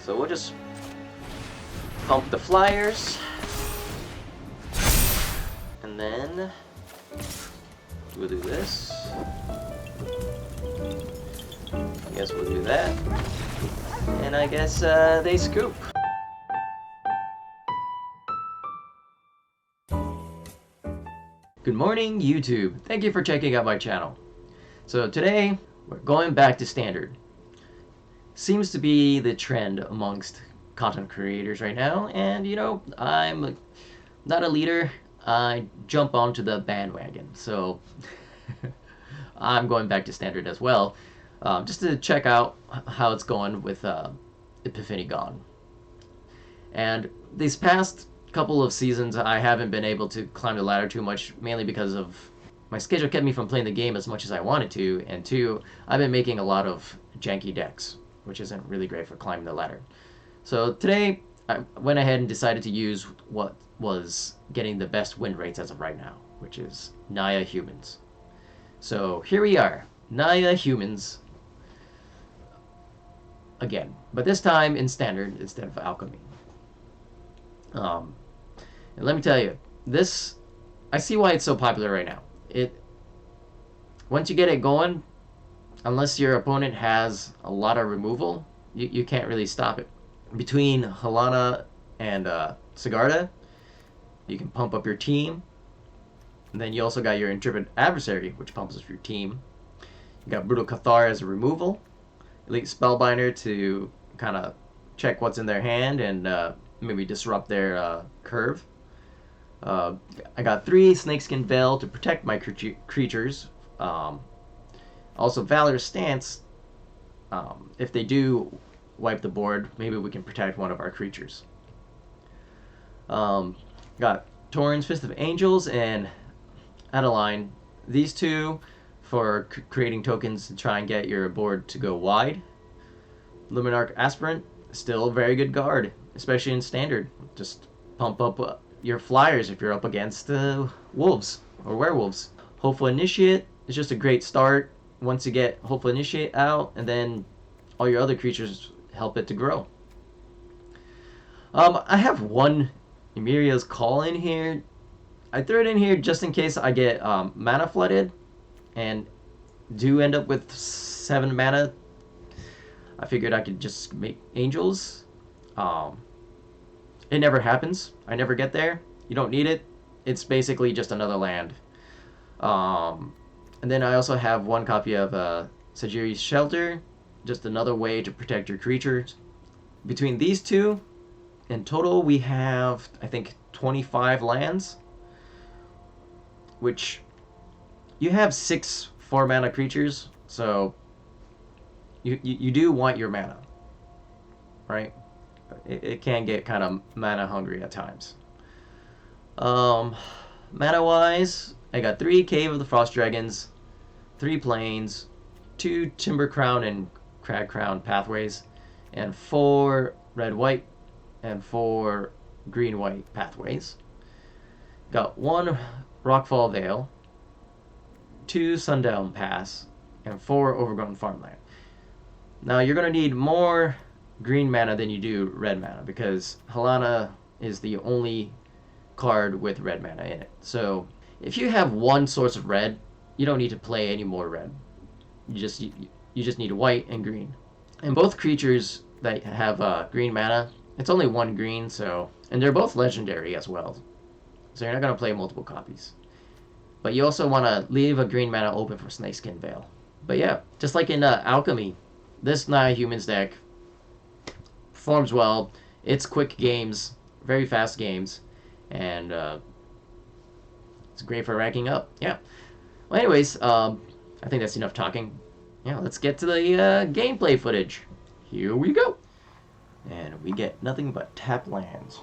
So we'll just pump the flyers. And then we'll do this. I guess we'll do that. And I guess they scoop. Good morning, YouTube. Thank you for checking out my channel. So today, we're going back to standard. Seems to be the trend amongst content creators right now, and you know, I'm not a leader. I jump onto the bandwagon, so I'm going back to standard as well, just to check out how it's going with Epiphany Gone. And these past couple of seasons, I haven't been able to climb the ladder too much, mainly because of my schedule kept me from playing the game as much as I wanted to, and two, I've been making a lot of janky decks, which isn't really great for climbing the ladder. So today, I went ahead and decided to use what was getting the best win rates as of right now, which is Naya Humans. So here we are, Naya Humans again, but this time in standard instead of alchemy. And let me tell you, this, I see why it's so popular right now. Once you get it going, unless your opponent has a lot of removal, you can't really stop it. Between Helana and Sigarda, you can pump up your team. And then you also got your Intrepid Adversary, which pumps up your team. You got Brutal Cathar as a removal. Elite Spellbinder to kind of check what's in their hand and maybe disrupt their curve. I got 3 Snakeskin Veil to protect my creatures. Also Valor's Stance. If they do wipe the board, maybe we can protect one of our creatures. Got Tauren's Fist of Angels and Adeline. These two for creating tokens to try and get your board to go wide. Luminarch Aspirant, still a very good guard, especially in standard. Just pump up your flyers if you're up against wolves or werewolves. Hopeful Initiate is just a great start. Once you get Hopeful Initiate out, and then all your other creatures help it to grow. I have one Emiria's Call in here. I threw it in here just in case I get mana flooded and do end up with 7 mana. I figured I could just make angels. It never happens. I never get there. You don't need it. It's basically just another land. And then I also have 1 copy of Sajiri's Shelter, just another way to protect your creatures. Between these two, in total we have, I think, 25 lands, which you have 6 4-mana creatures, so you do want your mana, right? It can get kind of mana hungry at times. Mana wise, I got 3 Cave of the Frost Dragons, 3 Plains, 2 Timber Crown and Crag Crown pathways, and 4 red-white and 4 green-white pathways. Got 1 Rockfall Vale, 2 Sundown Pass, and 4 Overgrown Farmland. Now you're going to need more green mana than you do red mana, because Helana is the only card with red mana in it. So if you have 1 source of red, you don't need to play any more red. You just need white and green. And both creatures that have green mana, it's only 1 green, so, and they're both legendary as well. So you're not going to play multiple copies. But you also want to leave a green mana open for Snakeskin Veil. But yeah, just like in Alchemy, this Naya Humans deck performs well. It's quick games, very fast games, and it's great for ranking up. Yeah. Well, anyways, I think that's enough talking. Yeah, let's get to the gameplay footage. Here we go. And we get nothing but tap lands.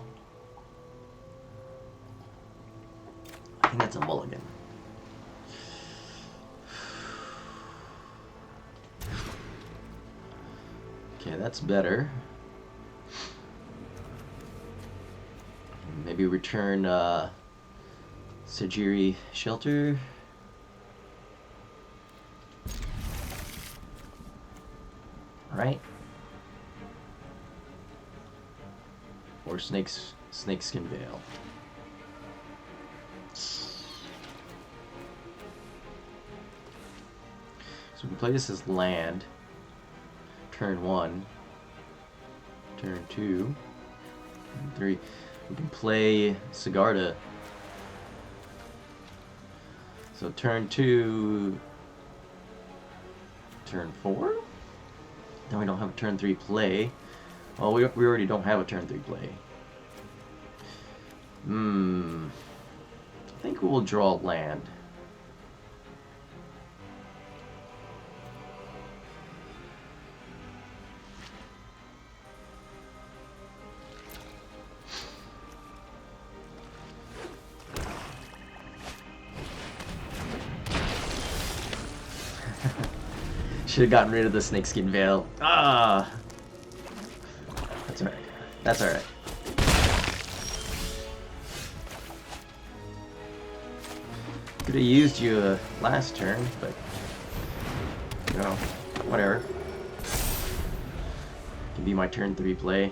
I think that's a mulligan. Okay, that's better. Maybe return Sajiri Shelter. Right. or Snakeskin Vale. So we can play this as land. Turn 1. Turn 2. Turn 3. We can play Sigarda. So turn 2. Turn 4? Then we don't have a turn 3 play. Well, we already don't have a turn 3 play. I think we'll draw land. Should have gotten rid of the Snakeskin Veil. Ah! That's alright. That's alright. Could have used you last turn, but you know, whatever. Can be my turn 3 play.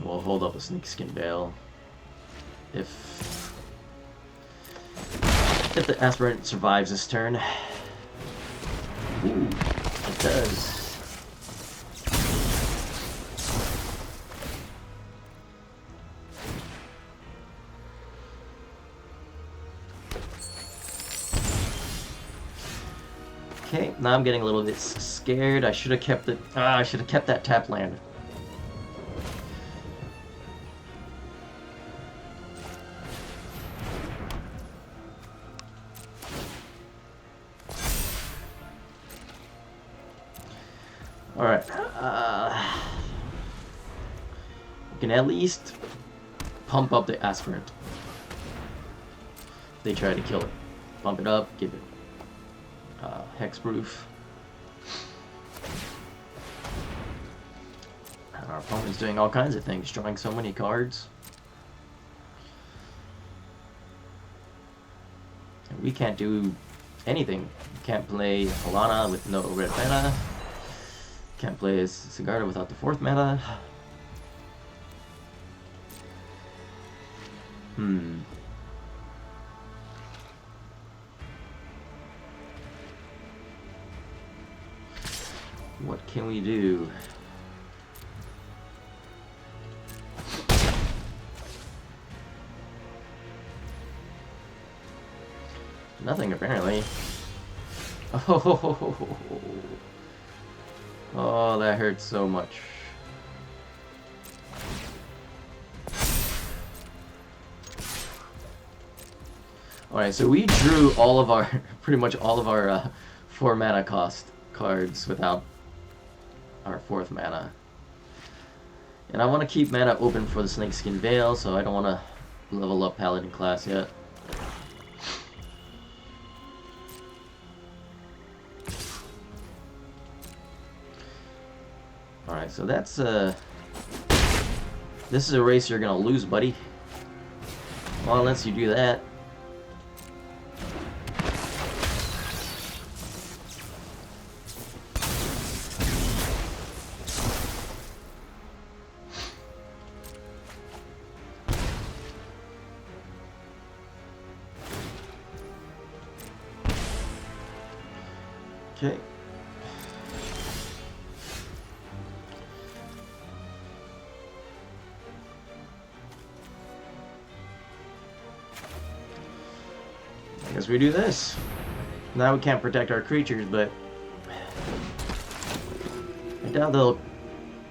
We'll hold up a Snakeskin Veil if the aspirant survives this turn. Ooh, it does. Okay, now I'm getting a little bit scared. I should have kept it. I should have kept that tap land. Alright. We can at least pump up the aspirant. They try to kill it. Bump it up, give it hexproof. And our opponent's doing all kinds of things, drawing so many cards. And we can't do anything. We can't play Alana with no red mana. Can't play as Sigarda without the 4th mana. What can we do? Nothing, apparently. Oh, that hurts so much. Alright, so we drew all of our, pretty much all of our 4 mana cost cards without our 4th mana. And I want to keep mana open for the Snakeskin Veil, so I don't want to level up Paladin class yet. Alright, so that's this is a race you're gonna lose, buddy. Well, unless you do that. Okay. I guess we do this. Now we can't protect our creatures, but I doubt they'll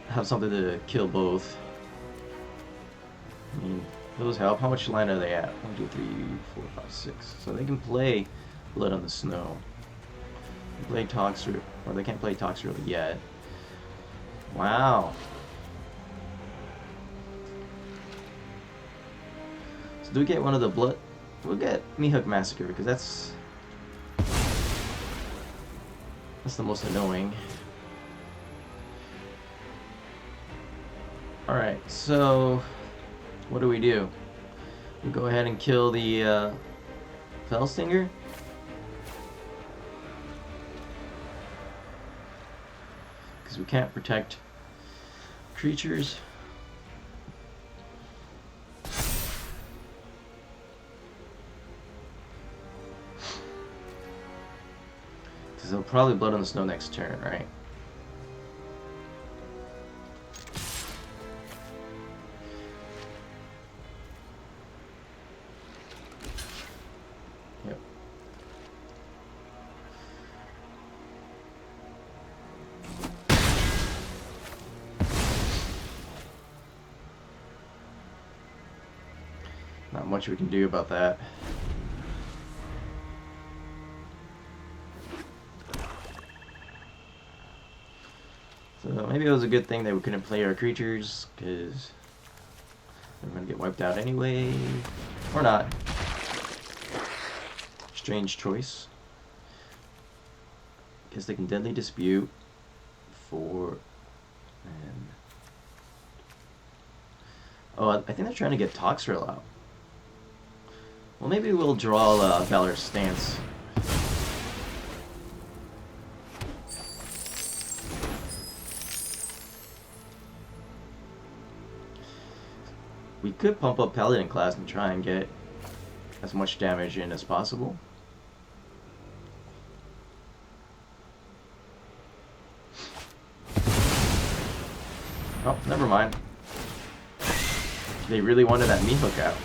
have something to kill both. I mean, those help. How much land are they at? 1, 2, 3, 4, 5, 6. So they can play Blood on the Snow. Play Toxrill, or they can't play Toxrill yet. Wow. So do we get one of the blood? We'll get Mihawk Massacre because that's the most annoying. All right, so what do? We go ahead and kill the Fellstinger. We can't protect creatures. Because they'll probably Blood on the Snow next turn, right? Yep. Not much we can do about that. So maybe it was a good thing that we couldn't play our creatures, because they're going to get wiped out anyway. Or not. Strange choice. Guess they can Deadly Dispute for... And... Oh, I think they're trying to get Toxrill out. Well, maybe we'll draw Valor's Stance. We could pump up Paladin class and try and get as much damage in as possible. Oh, never mind. They really wanted that meat hook out.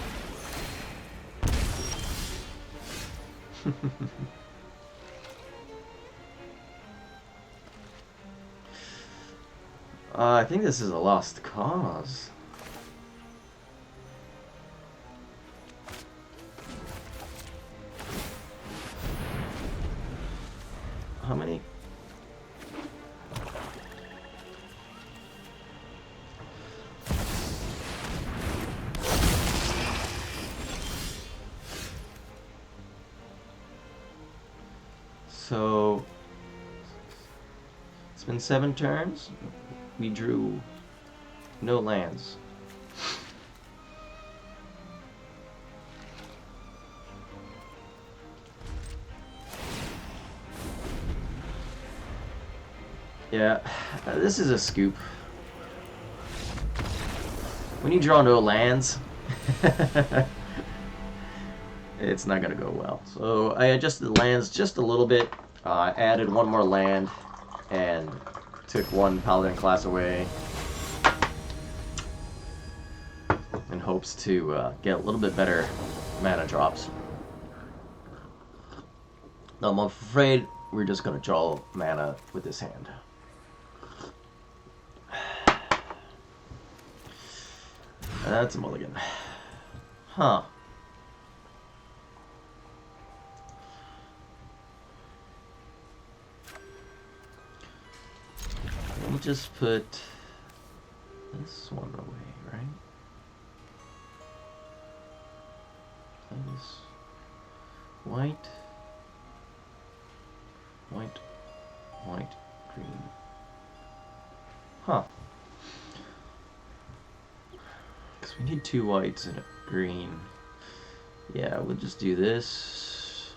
I think this is a lost cause. How many? So it's been 7 turns. We drew no lands. Yeah, this is a scoop. When you draw no lands, it's not gonna go well. So I adjusted the lands just a little bit, added 1 more land, and took 1 Paladin class away in hopes to get a little bit better mana drops. No, I'm afraid we're just gonna draw mana with this hand. That's a mulligan. Huh. Let me just put this one away, right? This white, white, white, green. Huh. Because we need 2 whites and a green. Yeah, we'll just do this.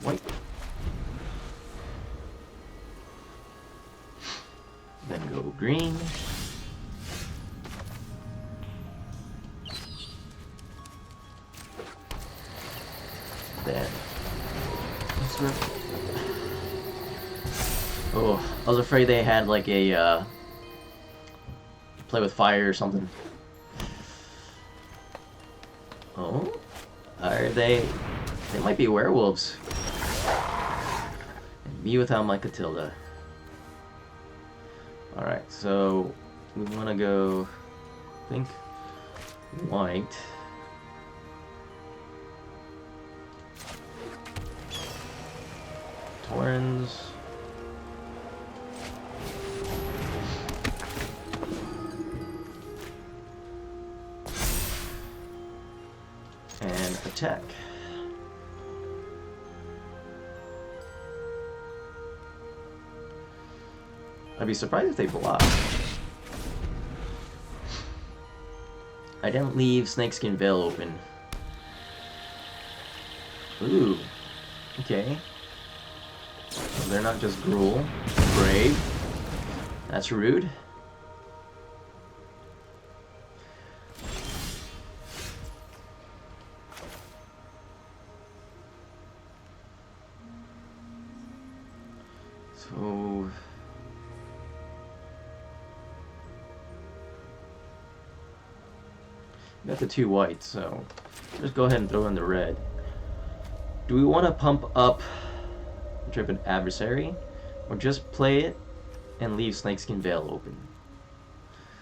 White. Then go green. Then. Oh, I was afraid they had like a play with fire or something. Oh, are they? They might be werewolves. And me without my Catilda. All right, so we want to go. I think white. Torrens. And attack. I'd be surprised if they block. I didn't leave Snakeskin Veil open. Ooh. Okay. they're not just gruel. Brave. That's rude. So... got the 2 whites, so just go ahead and throw in the red. Do we want to pump up Intrepid Adversary, or just play it and leave Snakeskin Veil open?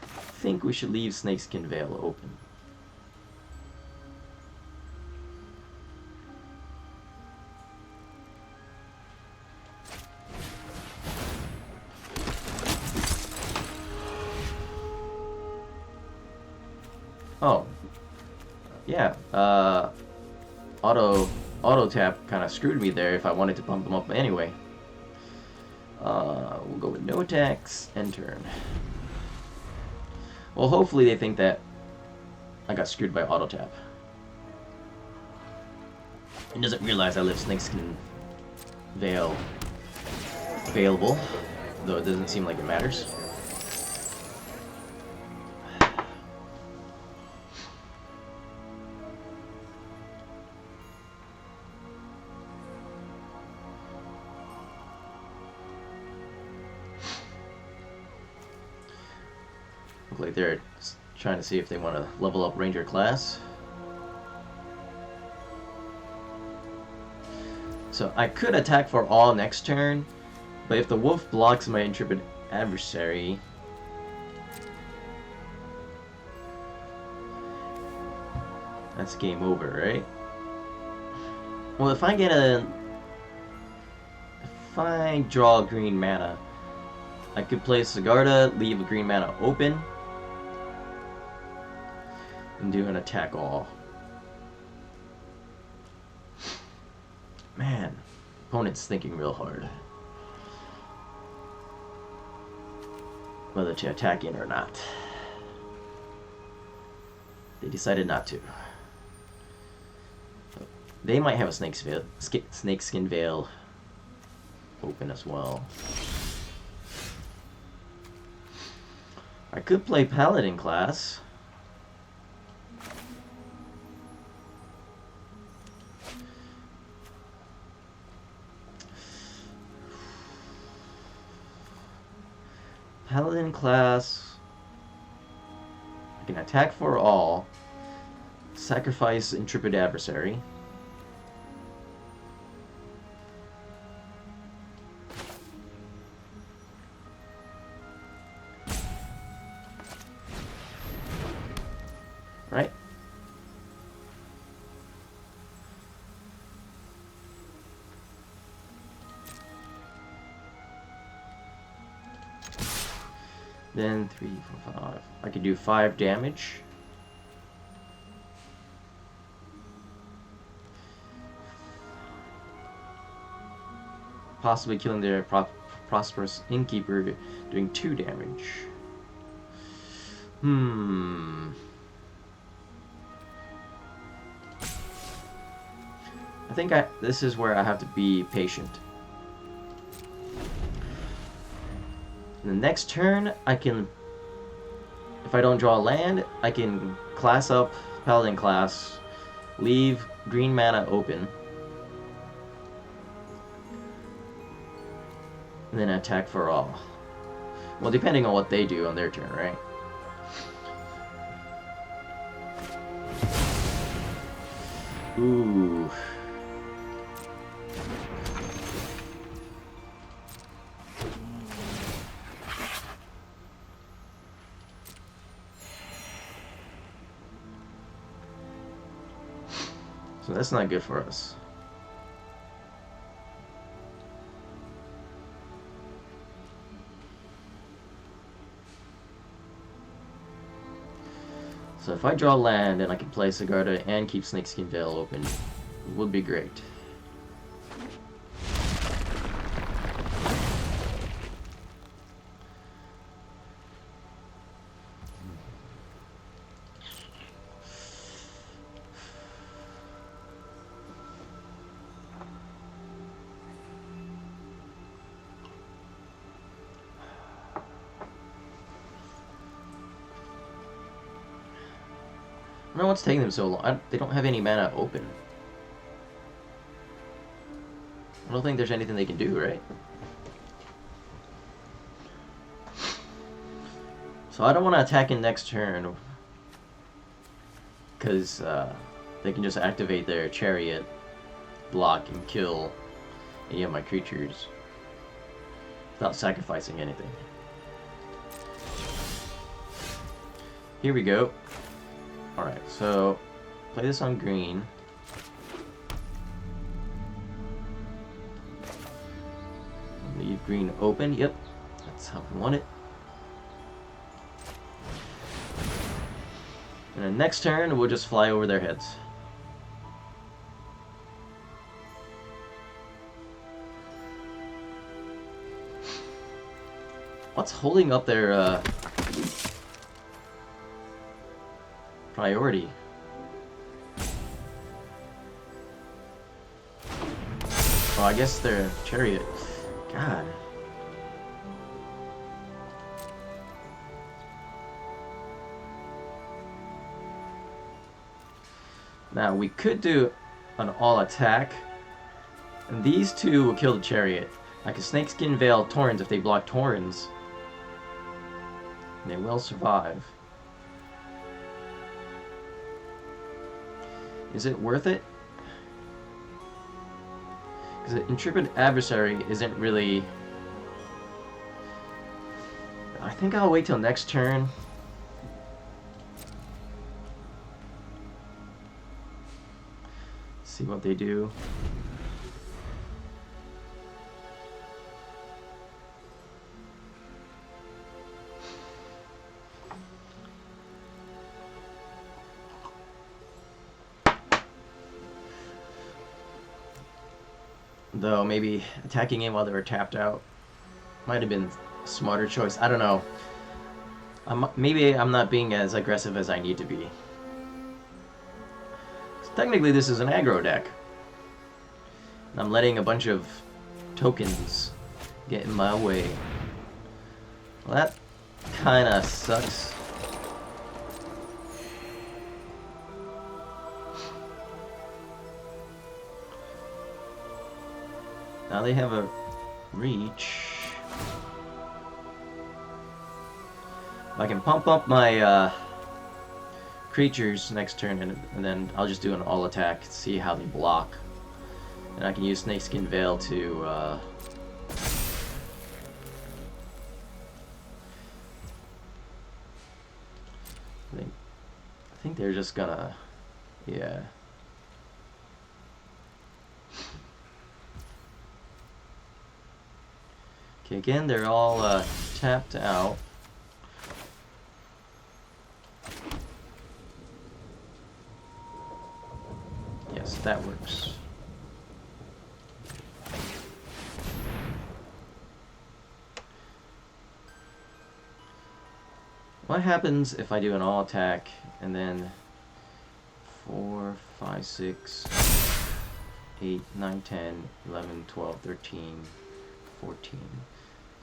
I think we should leave Snakeskin Veil open. Oh, yeah, auto tap kind of screwed me there if I wanted to pump them up anyway. We'll go with no attacks, end turn. Well, hopefully they think that I got screwed by auto tap. And doesn't realize I left Snakeskin Veil available, though it doesn't seem like it matters. Look like they're trying to see if they want to level up Ranger class. So I could attack for all next turn, but if the wolf blocks my Intrepid Adversary, that's game over, right? Well, if I draw green mana, I could play Sigarda, leave a green mana open, and do an attack all. Man, opponent's thinking real hard whether to attack in or not. They decided not to. They might have a Snakeskin Veil open as well. I could play Paladin class. Paladin class, I can attack for all, sacrifice Intrepid Adversary. Right? Then 3, 4, 5. I could do 5 damage. Possibly killing their prosperous innkeeper, doing 2 damage. I think this is where I have to be patient. The next turn, I can, if I don't draw land, I can class up Paladin class, leave green mana open, and then attack for all. Well, depending on what they do on their turn, right? Ooh. So that's not good for us. So if I draw land and I can play Sigarda and keep Snakeskin Veil open, it would be great. don't know what's taking them so long. They don't have any mana open. I don't think there's anything they can do, right? So I don't want to attack in next turn, because they can just activate their chariot, block, and kill any of my creatures without sacrificing anything. Here we go. Alright, so play this on green. Leave green open. Yep, that's how we want it. And then next turn, we'll just fly over their heads. What's holding up their priority? Oh, I guess their chariot. God. Now, we could do an all attack, and these two will kill the chariot. I can Snakeskin Veil Torrens if they block Torrens. And they will survive. Is it worth it? Because the Intrepid Adversary isn't really... I think I'll wait till next turn. See what they do. Though maybe attacking in while they were tapped out might have been a smarter choice. I don't know. Maybe I'm not being as aggressive as I need to be. Technically, this is an aggro deck. And I'm letting a bunch of tokens get in my way. Well, that kind of sucks. Now they have a reach. I can pump up my creatures next turn, and then I'll just do an all attack, see how they block. And I can use Snakeskin Veil to I think they're just gonna, yeah. Okay, again, they're all tapped out. Yes, that works. What happens if I do an all attack and then 4, 5, 6, 8, 9, 10, 11, 12, 13, 14.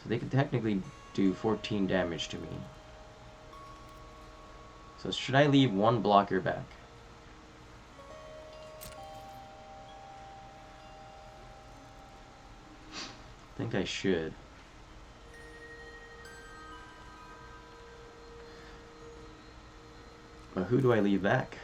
So they could technically do 14 damage to me. So should I leave one blocker back? I think I should. But who do I leave back?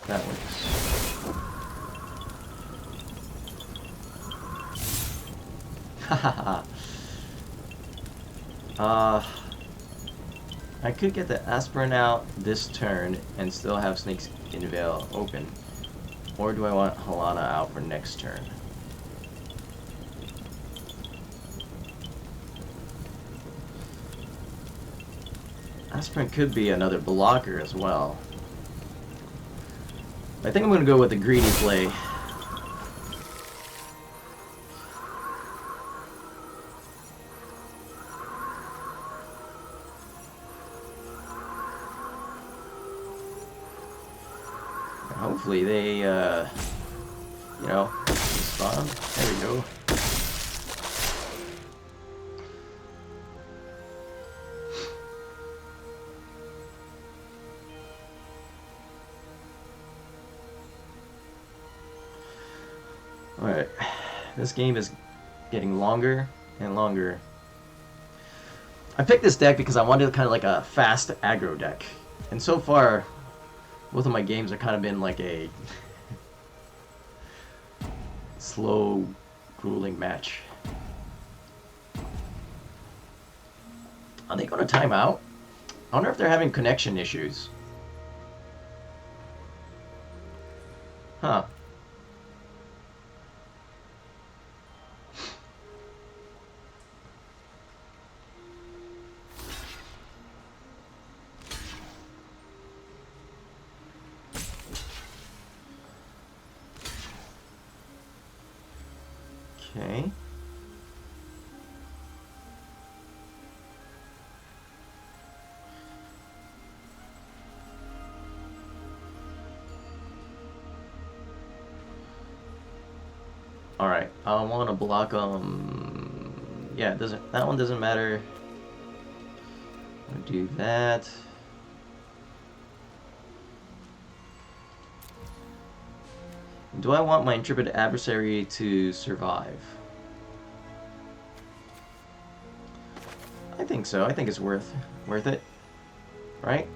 That works. Hahaha. I could get the Aspirin out this turn and still have Snakeskin Veil open. Or do I want Halana out for next turn? Aspirin could be another blocker as well. I think I'm going to go with the greedy play. Hopefully they, you know, on. There we go. Alright, this game is getting longer and longer. I picked this deck because I wanted kind of like a fast aggro deck. And so far, both of my games have kind of been like a slow, grueling match. Are they going to time out? I wonder if they're having connection issues. Huh. Okay. All right. I want to block yeah, it doesn't. That one doesn't matter. I'll do that. Do I want my intrepid adversary to survive? I think so. I think it's worth it, right?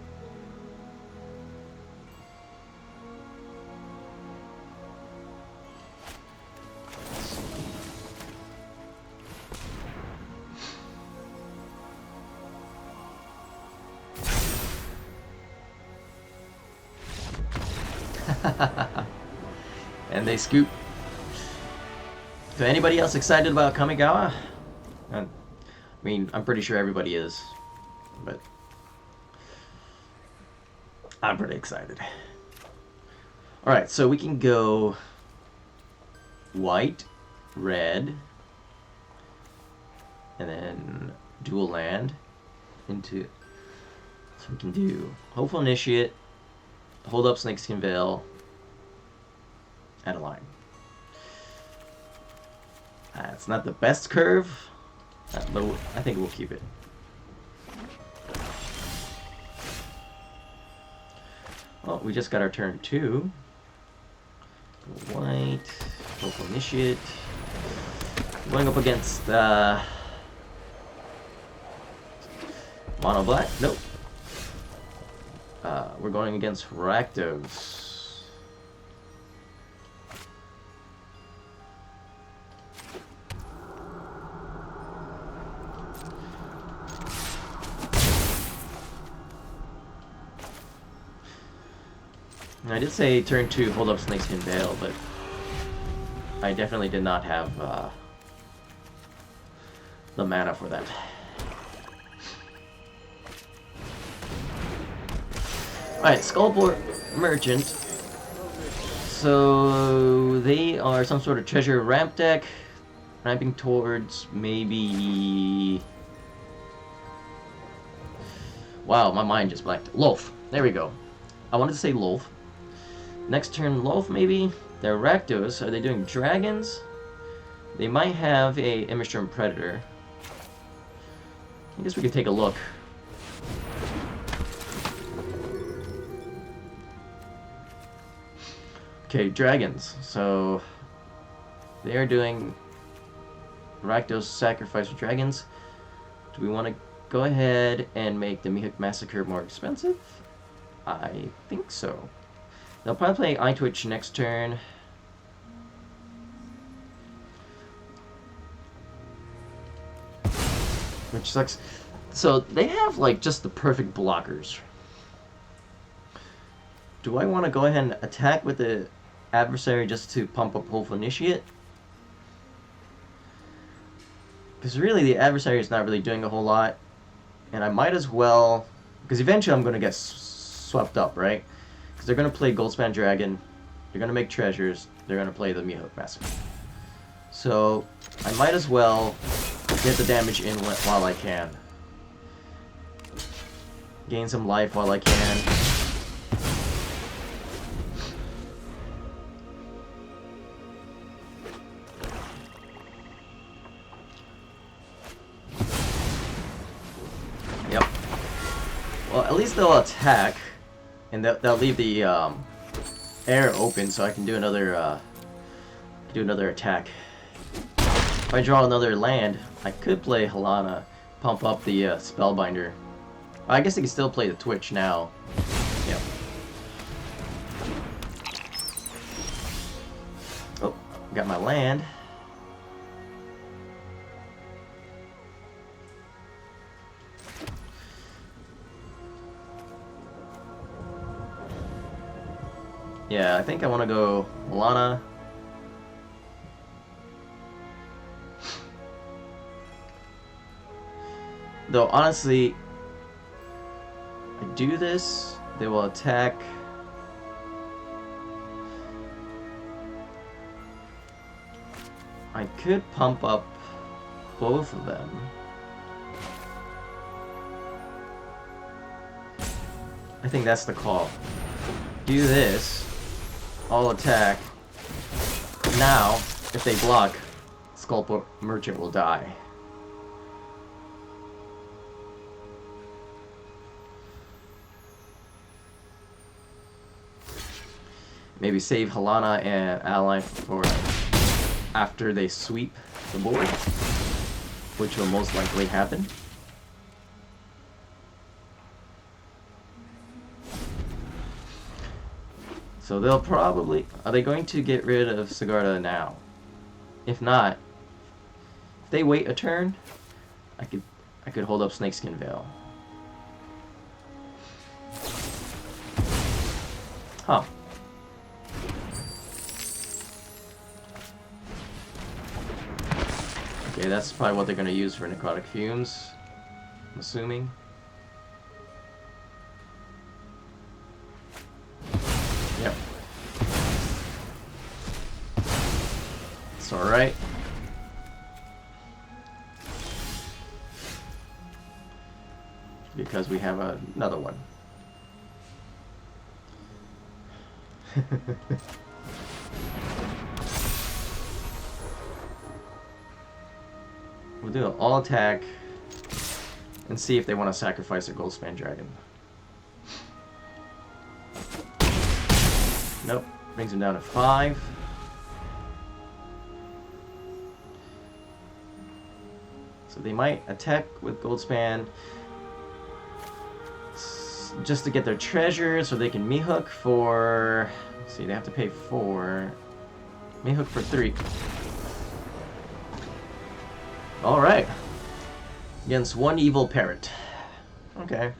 And they scoop. So anybody else excited about Kamigawa? I mean, I'm pretty sure everybody is, but I'm pretty excited. Alright, so we can go white, red, and then dual land into... So we can do Hopeful Initiate, hold up Snakeskin Veil, and a line. It's not the best curve, but I think we'll keep it. Well, we just got our turn 2. White, Hopeful Initiate. Going up against Mono Black. Nope. We're going against Rakdos. I did say turn 2, hold up Snakeskin Veil, but I definitely did not have the mana for that. Alright, Skullport Merchant. So they are some sort of treasure ramp deck, ramping towards maybe... Wow, my mind just blanked. Loaf. There we go. I wanted to say Loaf. Next turn, Loaf, maybe? They're Rakdos. Are they doing dragons? They might have a Immersturm Predator. I guess we could take a look. Okay, dragons. So they are doing Rakdos Sacrifice for Dragons. Do we want to go ahead and make the Mihawk Massacre more expensive? I think so. They'll probably play Eye Twitch next turn. Which sucks. So they have like just the perfect blockers. Do I want to go ahead and attack with the adversary just to pump up Hopeful Initiate? Because really the adversary is not really doing a whole lot. And I might as well... Because eventually I'm going to get swept up, right? Because they're going to play Goldspan Dragon, they're going to make treasures, they're going to play the Mihawk Massacre. So, I might as well get the damage in while I can. Gain some life while I can. Well, at least they'll attack, and they'll leave the air open, so I can do another attack. If I draw another land, I could play Halana, pump up the Spellbinder. I guess I can still play the Twitch now. Yep. Oh, got my land. Yeah, I think I want to go Halana. Though, honestly, I do this, they will attack. I could pump up both of them. I think that's the call. Do this, I'll attack. Now, if they block, Sculpt Merchant will die. Maybe save Halana and Ally for after they sweep the board, which will most likely happen. So they'll probably... Are they going to get rid of Sigarda now? If not, if they wait a turn, I could hold up Snakeskin Veil. Huh. Okay, that's probably what they're going to use for Necrotic Fumes, I'm assuming. Yep. It's alright. Because we have another one. We'll do an all attack and see if they want to sacrifice a Goldspan Dragon. Nope. Brings him down to 5. So they might attack with Goldspan just to get their treasure so they can Mehook for... Let's see, they have to pay 4. Mehook for 3. Alright. Against one evil parrot. Okay.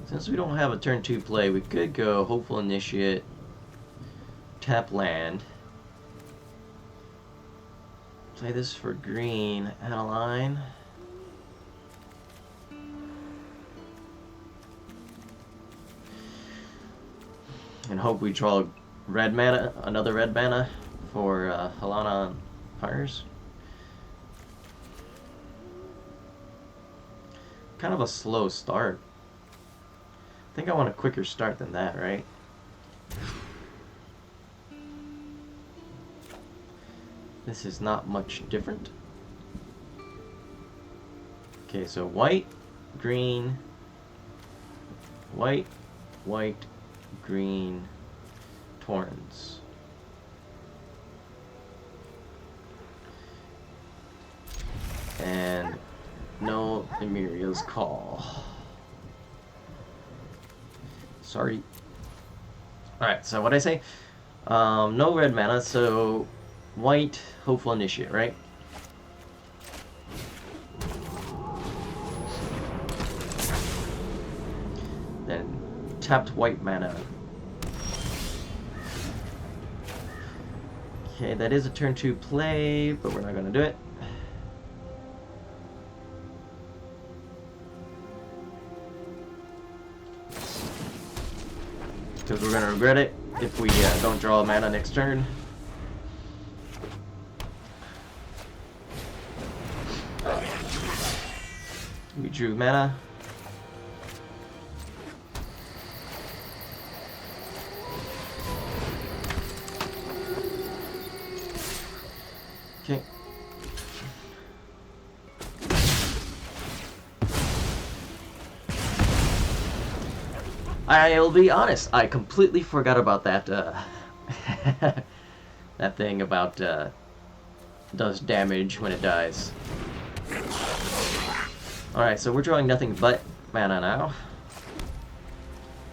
Since we don't have a turn 2 play, we could go Hopeful Initiate, tap land. Play this for green, add a line. And hope we draw red mana, another red mana for Halana and Pyres. Kind of a slow start. I think I want a quicker start than that, right? This is not much different. Okay, so white, green, white, white, green, Torrens. And no Emiria's Call. Sorry. Alright, so what'd I say? No red mana, so white, Hopeful Initiate, right? Then tapped white mana. Okay, that is a turn 2 play, but we're not going to do it. Because we're going to regret it if we don't draw a mana next turn. We drew mana. I'll be honest, I completely forgot about that, that thing about, does damage when it dies. Alright, so we're drawing nothing but mana now.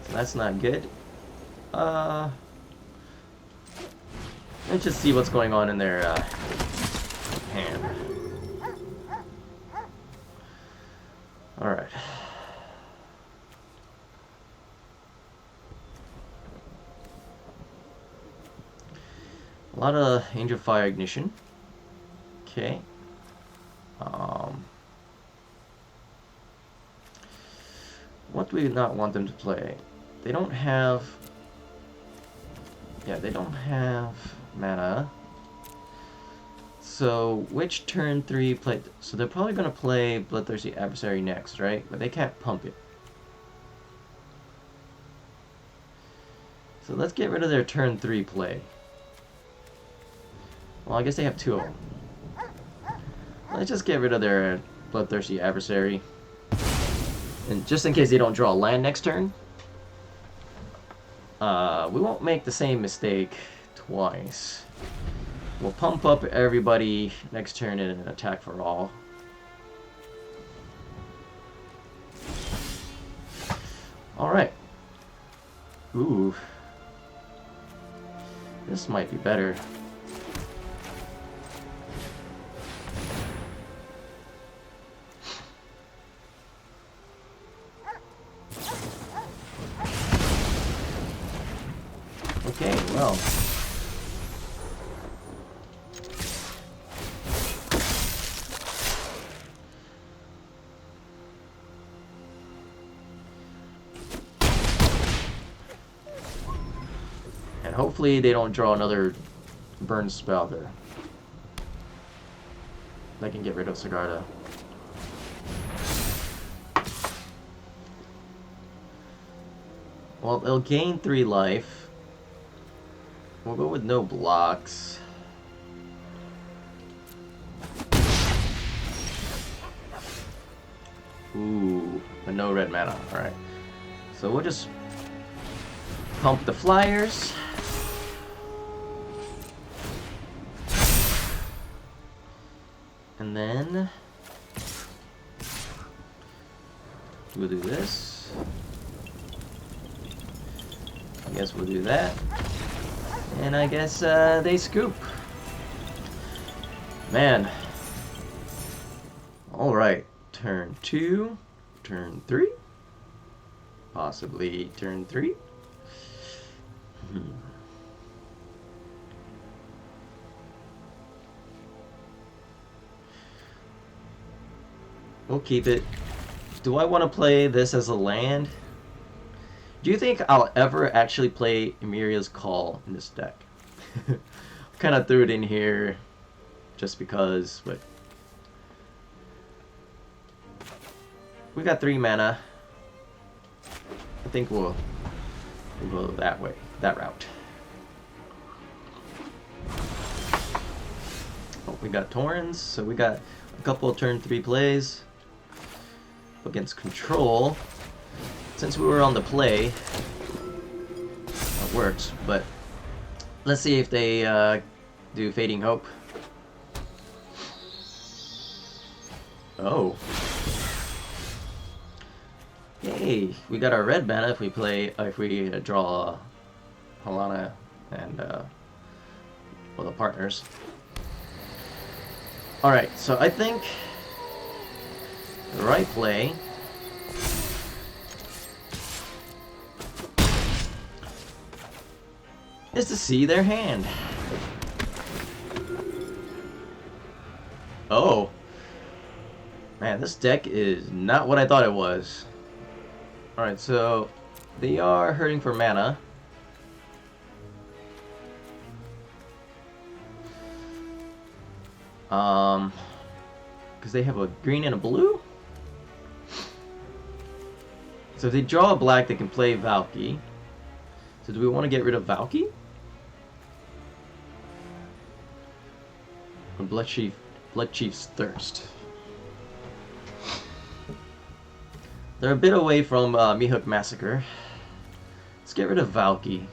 So that's not good. Let's just see what's going on in their, hand. Alright. A lot of Angel Fire Ignition. Okay. What do we not want them to play? They don't have... Yeah, they don't have mana. So, which turn 3 play... So they're probably going to play Bloodthirsty Adversary next, right? But they can't pump it. So let's get rid of their turn 3 play. Well, I guess they have 2 of them. Let's just get rid of their Bloodthirsty Adversary. And just in case they don't draw a land next turn. We won't make the same mistake twice. We'll pump up everybody next turn in an attack for all. Alright. Ooh. This might be better. Okay, well. And hopefully they don't draw another burn spell there. They can get rid of Sigarda. Well, they'll gain 3 life. We'll go with no blocks. Ooh, but no red mana. Alright. So we'll just pump the flyers. And then we'll do this. I guess we'll do that. And I guess they scoop. Man. Alright. Turn 2. Turn 3. Possibly turn 3. We'll keep it. Do I want to play this as a land? Do you think I'll ever actually play Emiria's Call in this deck? Kind of threw it in here just because, but we got 3 mana. I think we'll go that way, that route. Oh, we got Torrens, so we got a couple of turn 3 plays against control. Since we were on the play, it works, but let's see if they do Fading Hope. Oh. Yay, we got our red mana if we play, if we draw Halana and well, the partners. Alright, so I think the right play is to see their hand. Oh. Man, this deck is not what I thought it was. Alright, so they are hurting for mana. Because they have a green and a blue? So if they draw a black, they can play Valky. So do we want to get rid of Valky? Or Blood Chief's Thirst? They're a bit away from Mihawk Massacre. Let's get rid of Valky.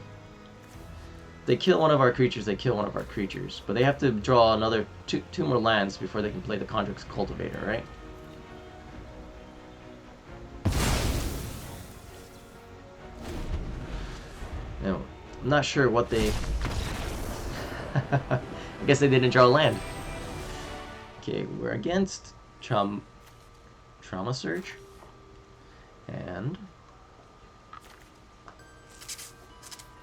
They kill one of our creatures, they kill one of our creatures. But they have to draw another two more lands before they can play the Conjure's Cultivator, right? No, I'm not sure what they... I guess they didn't draw a land. Okay, we're against Trauma Surge. And...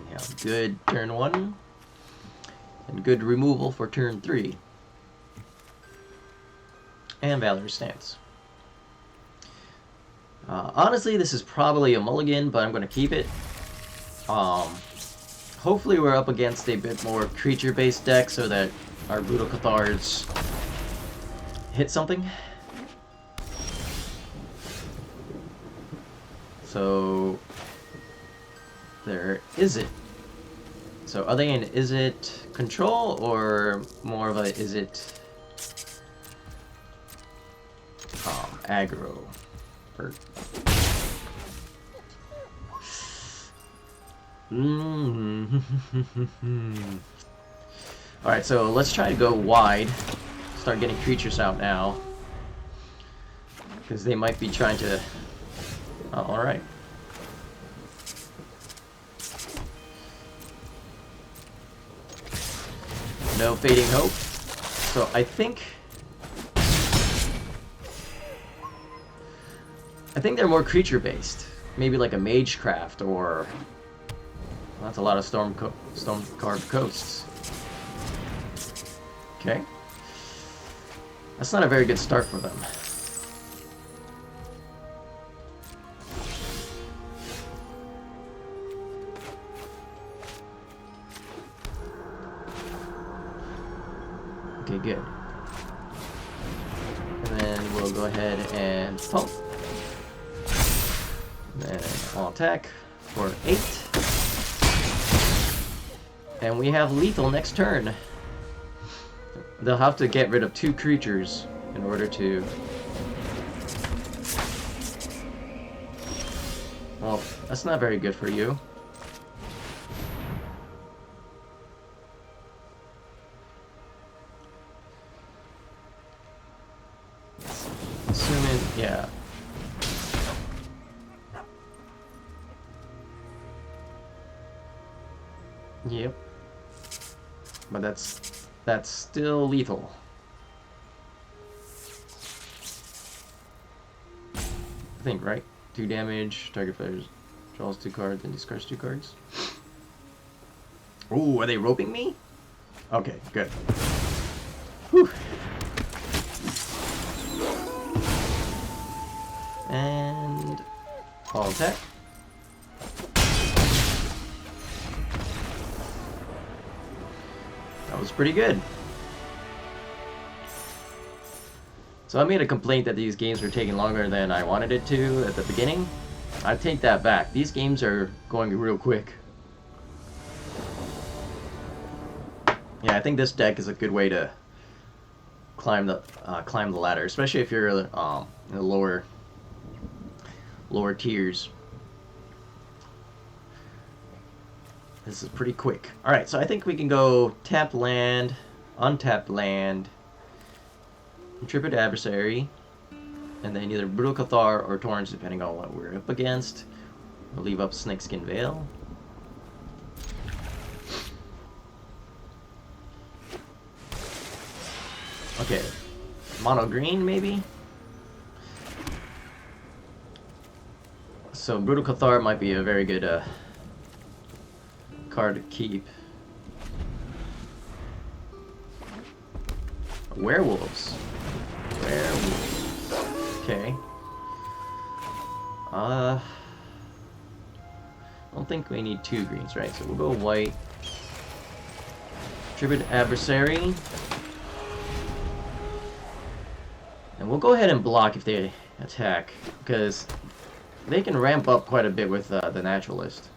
we have good turn 1. And good removal for turn 3. And Valor's Stance. Honestly, this is probably a mulligan, but I'm going to keep it. Hopefully we're up against a bit more creature-based deck so that our Brutal Cathards hit something. So there is it. So are they in is it control or more of a is it aggro? Or Alright, so let's try to go wide. Start getting creatures out now. Because they might be trying to... Oh, alright. No Fading Hope. So I think they're more creature-based. Maybe like a Magecraft or... Well, that's a lot of Storm-carved coasts. Okay. That's not a very good start for them. Okay, good. And then we'll go ahead and pump. And then I'll attack for 8. And we have lethal next turn. They'll have to get rid of 2 creatures in order to... Well, that's not very good for you. Assuming, yeah. Yep. But that's still lethal. I think, right? 2 damage, target player draws 2 cards and discards 2 cards. Ooh, are they roping me? Okay, good. Whew. And I'll attack. That was pretty good. So I made a complaint that these games were taking longer than I wanted it to at the beginning. I take that back. These games are going real quick. Yeah, I think this deck is a good way to climb the ladder, especially if you're in the lower tiers. This is pretty quick. Alright, so I think we can go tap land, untap land, Intrepid Adversary, and then either Brutal Cathar or Torrents, depending on what we're up against. We'll leave up Snakeskin Veil. Okay, mono green maybe? So Brutal Cathar might be a very good card to keep. Werewolves. Okay. I don't think we need 2 greens, right? So we'll go white. Intrepid Adversary. And we'll go ahead and block if they attack, because they can ramp up quite a bit with the Naturalist.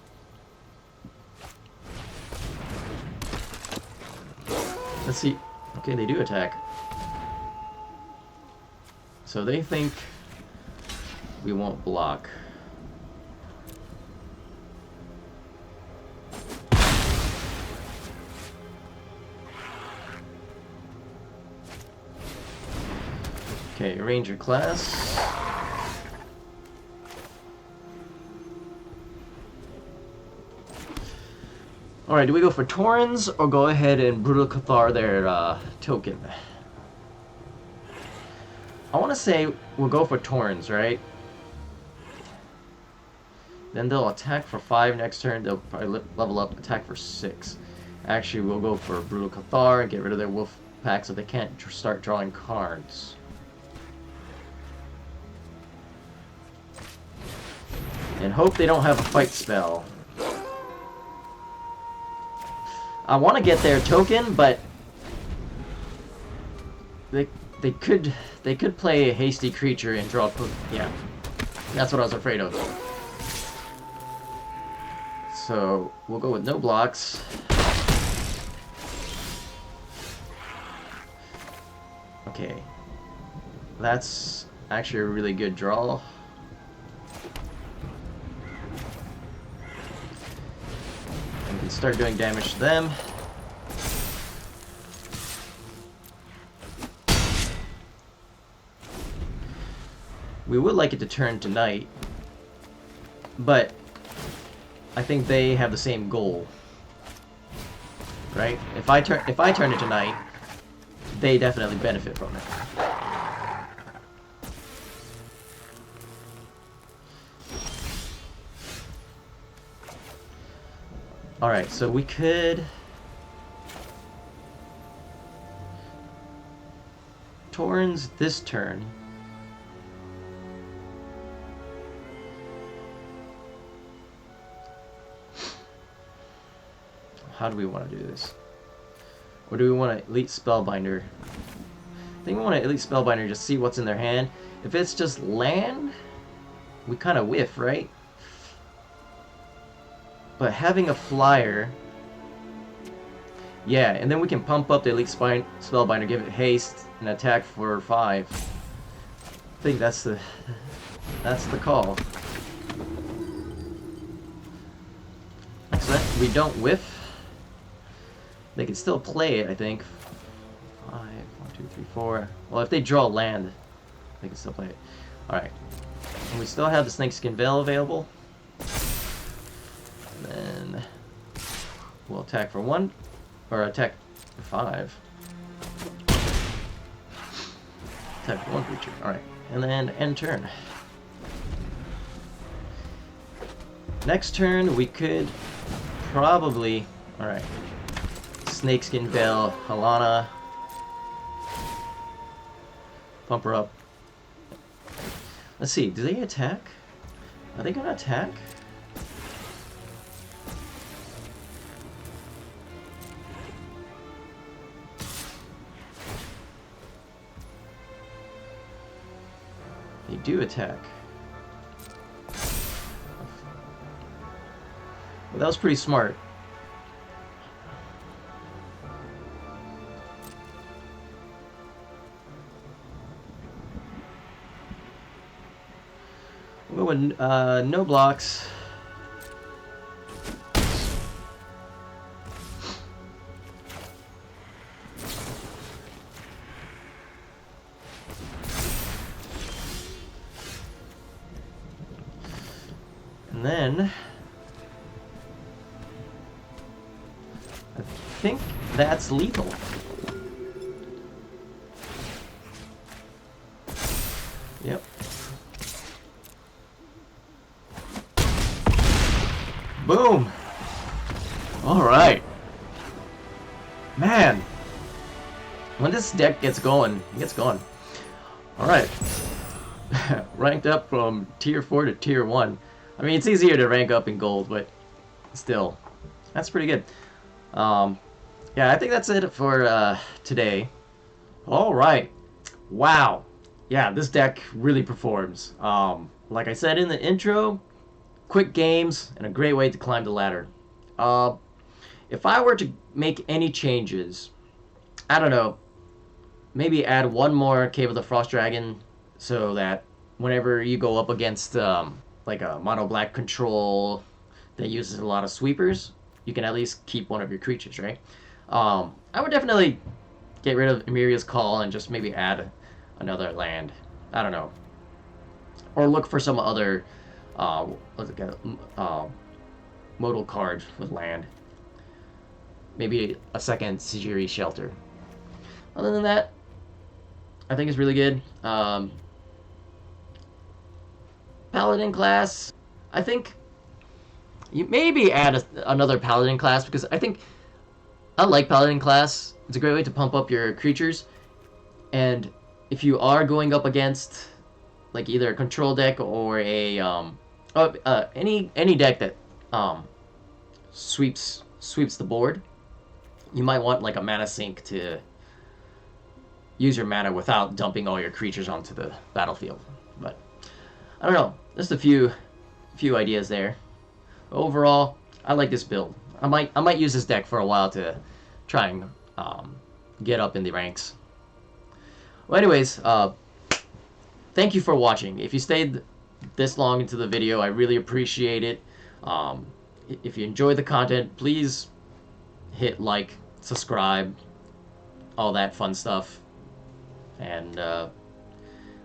Let's see. Okay, they do attack. So they think we won't block. Okay, Ranger class. Alright, do we go for Torrens or go ahead and Brutal Cathar their token? I want to say we'll go for Torrens, right? Then they'll attack for 5 next turn. They'll probably level up, attack for 6. Actually, we'll go for Brutal Cathar and get rid of their wolf pack so they can't start drawing cards. And hope they don't have a fight spell. I want to get their token, but they could play a hasty creature and draw. Yeah, that's what I was afraid of. So we'll go with no blocks. Okay, that's actually a really good draw. We can start doing damage to them. We would like it to turn to night, but I think they have the same goal, right? If I turn it to night, they definitely benefit from it. All right, so we could Torrens this turn. How do we want to do this? Or do we want to Elite Spellbinder? I think we want to Elite Spellbinder, just see what's in their hand. If it's just land, we kind of whiff, right? But having a flyer... Yeah, and then we can pump up the Elite Spellbinder, give it haste, and attack for 5. I think that's the call. So that we don't whiff. They can still play it, I think. 5, 1, 2, 3, 4. Well, if they draw land, they can still play it. Alright. And we still have the Snakeskin Veil available. And then we'll attack for 1. Or attack for 5. Attack for 1 creature. Alright. And then end turn. Next turn, we could probably... Alright. Snakeskin Veil, Halana. Pump her up. Let's see, do they attack? Are they gonna attack? They do attack. Well, that was pretty smart. We'll go with no blocks. And then I think that's lethal. Yep. Boom! Alright. Man. When this deck gets going, it gets going. Alright. Ranked up from tier 4 to tier 1. I mean, it's easier to rank up in gold, but still. That's pretty good. Yeah, I think that's it for today. Alright. Wow. Yeah, this deck really performs. Like I said in the intro, quick games and a great way to climb the ladder. If I were to make any changes, I don't know, maybe add one more Cave of the Frost Dragon so that whenever you go up against like a mono black control that uses a lot of sweepers, you can at least keep one of your creatures, right? I would definitely get rid of Emiria's Call and just maybe add another land. I don't know. Or look for some other what's it called? Modal card with land. Maybe a second Sijiri shelter. Other than that, I think it's really good. Paladin class, I think you maybe add another Paladin class because I think I like Paladin class. It's a great way to pump up your creatures. And if you are going up against like either a control deck or a any deck that sweeps the board, you might want like a mana sink to use your mana without dumping all your creatures onto the battlefield. But I don't know. Just a few ideas there. Overall, I like this build. I might use this deck for a while to try and get up in the ranks. Well, anyways, thank you for watching. If you stayed this long into the video, I really appreciate it. If you enjoyed the content, please hit like, subscribe, all that fun stuff, and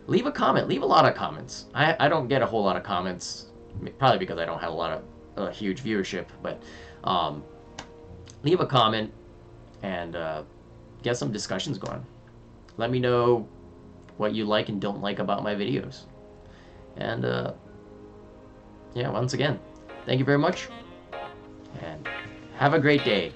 leave a comment. Leave a lot of comments. I don't get a whole lot of comments, probably because I don't have a lot of huge viewership, but leave a comment and get some discussions going. Let me know what you like and don't like about my videos. And yeah, once again, thank you very much, and have a great day.